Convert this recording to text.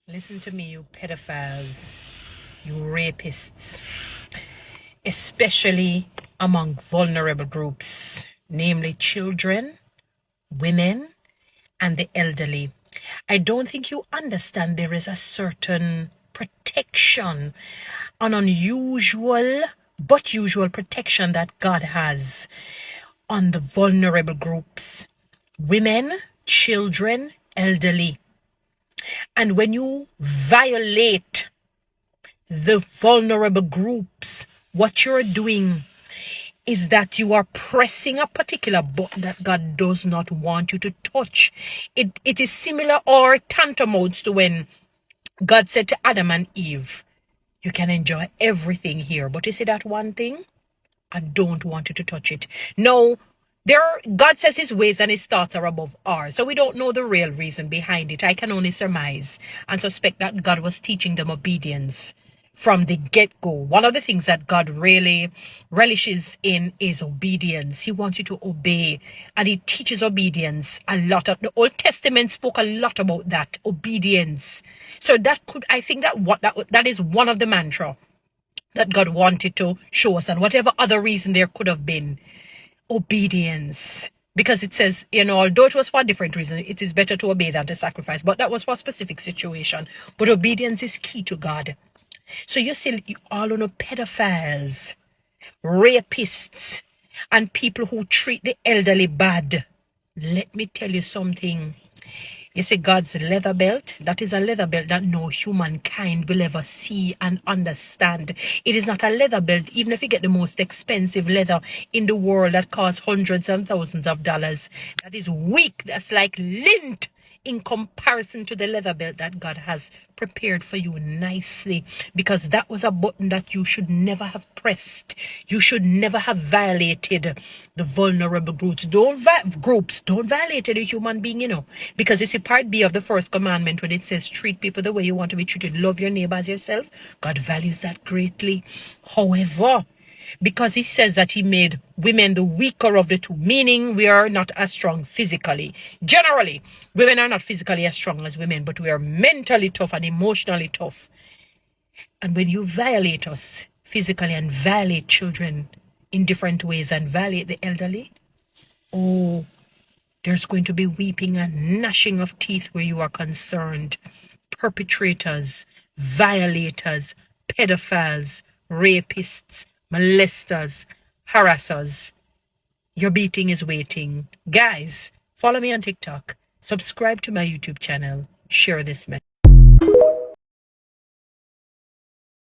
Listen to me, you pedophiles, you rapists, especially among vulnerable groups, namely children, women, and the elderly. I don't think you understand there is a certain protection, an unusual but usual protection that God has on the vulnerable groups, women, children, elderly. And when you violate the vulnerable groups, what you're doing is that you are pressing a particular button that God does not want you to touch. It is similar or tantamount to when God said to Adam and Eve, you can enjoy everything here, but you see that one thing? I don't want you to touch it. No, God says his ways and his thoughts are above ours. So we don't know the real reason behind it. I can only surmise and suspect that God was teaching them obedience from the get-go. One of the things that God really relishes in is obedience. He wants you to obey, and he teaches obedience a lot. The Old Testament spoke a lot about that, obedience. So I think that is one of the mantra that God wanted to show us, and whatever other reason there could have been, obedience. Because it says, although it was for a different reason, it is better to obey than to sacrifice. But that was for a specific situation. But obedience is key to God. So you see, all pedophiles, rapists, and people who treat the elderly bad. Let me tell you something. You see, God's leather belt, that is a leather belt that no humankind will ever see and understand. It is not a leather belt, even if you get the most expensive leather in the world that costs hundreds and thousands of dollars. That is weak. That's like lint in comparison to the leather belt that God has prepared for you nicely, because that was a button that you should never have pressed. You should never have violated the vulnerable groups. Don't violate a human being, because it's a part B of the first commandment when it says treat people the way you want to be treated. Love your neighbor as yourself. God values that greatly. However, because he says that he made women the weaker of the two, meaning we are not as strong physically. Generally, women are not physically as strong as women, but we are mentally tough and emotionally tough. And when you violate us physically and violate children in different ways and violate the elderly, there's going to be weeping and gnashing of teeth where you are concerned. Perpetrators, violators, pedophiles, rapists, molesters, harassers. Your beating is waiting. Guys, follow me on TikTok. Subscribe to my YouTube channel. Share this message.